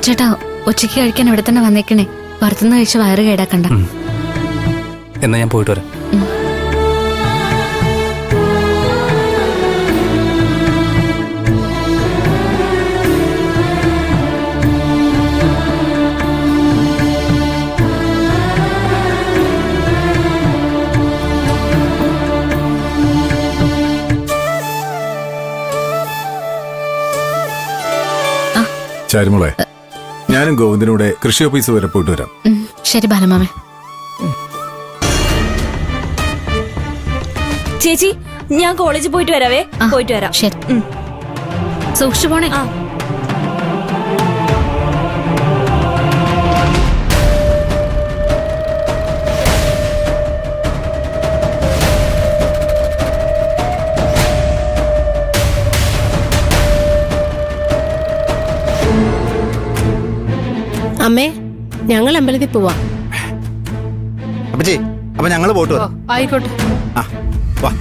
ചേട്ടാ ഉച്ചയ്ക്ക് കഴിക്കാൻ ഇവിടെ തന്നെ വന്നേക്കണേ. പുറത്തുനിന്ന് കഴിച്ച് വയറ് കേടാക്കണ്ട. എന്നാ ഞാൻ പോയിട്ട് വരാം. ചാരുമോളെ, ഞാനും ഗോവിന്ദനൂടെ കൃഷി ഓഫീസ് വരെ പോയിട്ട് വരാം. ശരി ബാലമാമേ. ചേച്ചി, ഞാൻ കോളേജിൽ പോയിട്ട് വരാവേ. പോയിട്ട് വരാം. ശരി, സൂക്ഷിച്ചു പോണേ. അമ്മേ, ഞങ്ങൾ അമ്പലത്തിൽ പോവാ. അപ്പച്ചി, അപ്പൊ ഞങ്ങള് പോയിട്ട് വരാം. ആയിക്കോട്ടെ. ആ, വാ.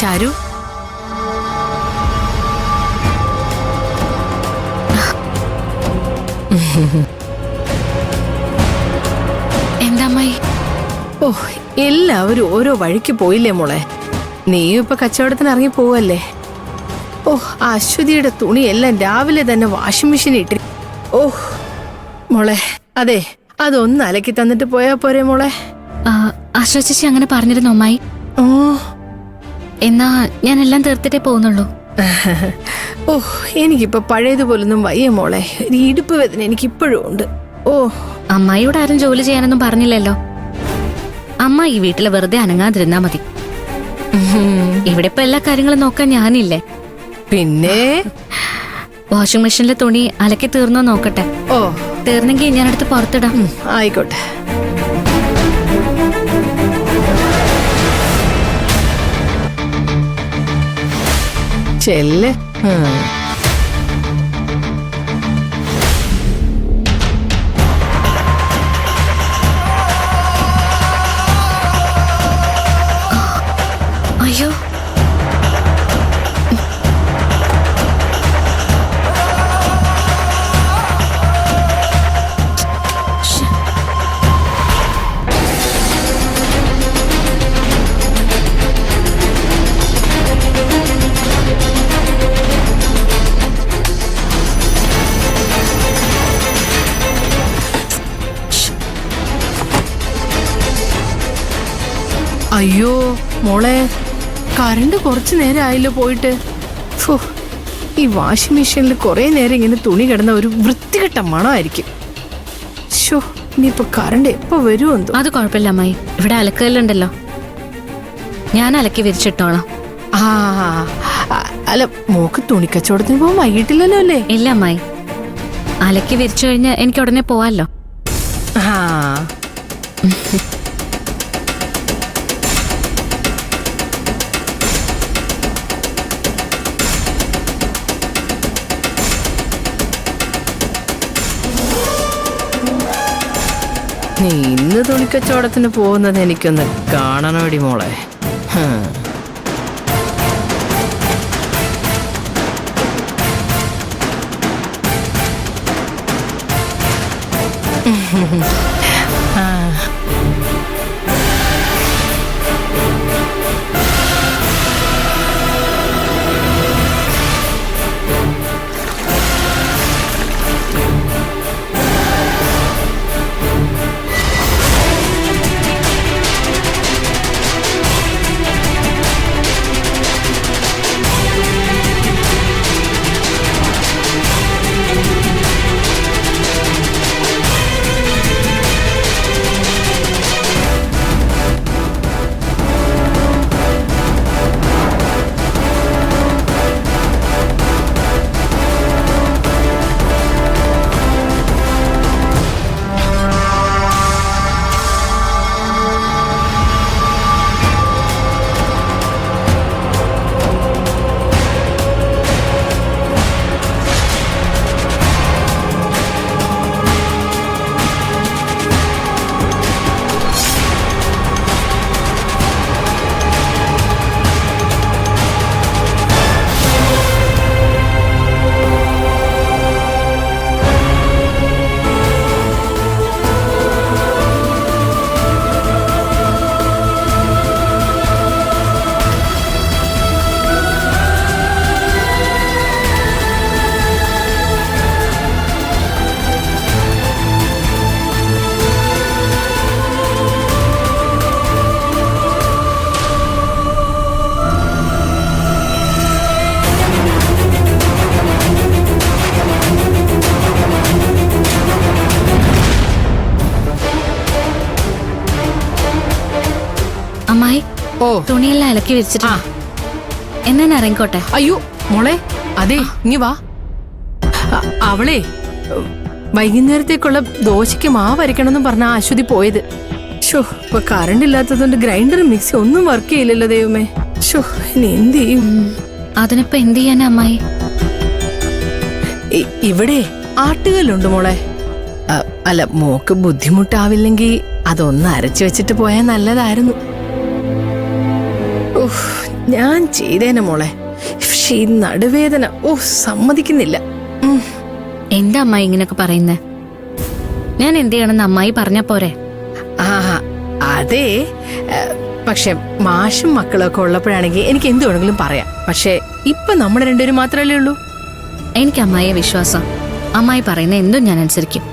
ചാരു, എന്താ അമ്മായി? ഓ, എല്ലാവരും ഓരോ വഴിക്ക് പോയില്ലേ മോളെ? നീയും ഇപ്പൊ കച്ചവടത്തിന് ഇറങ്ങി പോവല്ലേ? ഓ, അശ്വതിയുടെ തുണിയെല്ലാം രാവിലെ തന്നെ വാഷിംഗ് മെഷീൻ ഇട്ടി. ഓ മോളെ, അതെ, അതൊന്ന് അലക്കി തന്നിട്ട് പോയാ പോരെ മോളെ? ആശ്വസിച്ച് അങ്ങനെ പറഞ്ഞിരുന്നു അമ്മായി. ഓ, എന്നാ ഞാൻ എല്ലാം തീർത്തിട്ടേ പോകുന്നുള്ളൂ. ഓ, എനിക്കിപ്പോ പഴയതുപോലൊന്നും വയ്യ മോളെ. ഒരു ഇടുപ്പ് വേദന എനിക്കിപ്പോഴും ഉണ്ട്. ഓ, അമ്മായിയോട് ആരും ജോലി ചെയ്യാനൊന്നും പറഞ്ഞില്ലല്ലോ. അമ്മ ഈ വീട്ടില് വെറുതെ അനങ്ങാതിരുന്നാ മതി. ഇവിടെ ഇപ്പൊ എല്ലാ കാര്യങ്ങളും നോക്കാൻ ഞാനില്ലേ. പിന്നെ വാഷിംഗ് മെഷീനിലെ തുണി അലക്കി തീർന്നോ നോക്കട്ടെ. ഓ, തീർന്നെങ്കിൽ ഞാനെടുത്ത് പുറത്തിടാം. ആയിക്കോട്ടെ. ചെല്ല്. അയ്യോ, അയ്യോ മോളെ, കറണ്ട് കുറച്ചു നേരം ആയല്ലോ പോയിട്ട്. ഫോ, ഈ വാഷിംഗ് മെഷീനിൽ കുറെ നേരം ഇങ്ങനെ തുണി കിടന്ന ഒരു വൃത്തികെട്ട മണമായിരിക്കും. ഷോ, ഇനിയിപ്പോ കറണ്ട് എപ്പോ വരുമെന്തോ. അത് കുഴപ്പമില്ല അമ്മായി, ഇവിടെ അലക്കല്ലുണ്ടല്ലോ, ഞാൻ അലക്കി വിരിച്ചിട്ടോളാം. ആ, അല്ല, മോക്ക് തുണിക്കച്ചവടത്തിന് പോകാൻ വൈകിട്ടില്ലല്ലോ അല്ലേ? ഇല്ല അമ്മായി, അലക്കി വിരിച്ചു കഴിഞ്ഞ് എനിക്ക് ഉടനെ പോവാല്ലോ. ആ, നീ ഇന്ന് തുണിക്കച്ചവടത്തിന് പോകുന്നത് എനിക്കൊന്ന് കാണണോടി മോളെ. ഹും. അമ്മായി ഓ തുണിയെല്ലാം ഇലക്കി വെച്ചിട്ട് എന്നാ ഞാൻ ഇറങ്ങിക്കോട്ടെ. അയ്യോ മോളെ, അതെ ഇങ്ങി വാ. അവളെ വൈകുന്നേരത്തേക്കുള്ള ദോശയ്ക്ക് മാവ് അരക്കണമെന്നും പറഞ്ഞ അശ്വതി പോയത്. ഷോ, ഇപ്പൊ കറണ്ട് ഇല്ലാത്തതുകൊണ്ട് ഗ്രൈൻഡറും മിക്സി ഒന്നും വർക്ക് ചെയ്യില്ലല്ലോ ദൈവമേ. ഷോ, ഇനി എന്ത് ചെയ്യും? അതിനിപ്പോ എന്ത് ചെയ്യാനാ അമ്മായി? ഇവിടെ ആട്ടുകല്ലുണ്ട് മോളെ. അല്ല, മോക്ക് ബുദ്ധിമുട്ടാവില്ലെങ്കിൽ അതൊന്ന് അരച്ചു വെച്ചിട്ട് പോയാൽ നല്ലതായിരുന്നു. ഓഹ്, ഞാൻ ചെയ്തേനെ മോളെ. പക്ഷേ ഈ നടുവേദന സമ്മതിക്കുന്നില്ല. എന്താ അമ്മായി ഇങ്ങനൊക്കെ പറയുന്നേ? ഞാൻ എന്ത് ചെയ്യണമെന്ന് അമ്മായി പറഞ്ഞ പോരെ? ആ അതെ, പക്ഷെ മാഷും മക്കളൊക്കെ ഉള്ളപ്പോഴാണെങ്കിൽ എനിക്ക് എന്ത് വേണമെങ്കിലും പറയാം. പക്ഷെ ഇപ്പൊ നമ്മുടെ രണ്ടുപേരും മാത്രമല്ലേ ഉള്ളൂ. എനിക്ക് അമ്മായിയെ വിശ്വാസം. അമ്മായി പറയുന്ന എന്തും ഞാൻ അനുസരിക്കും.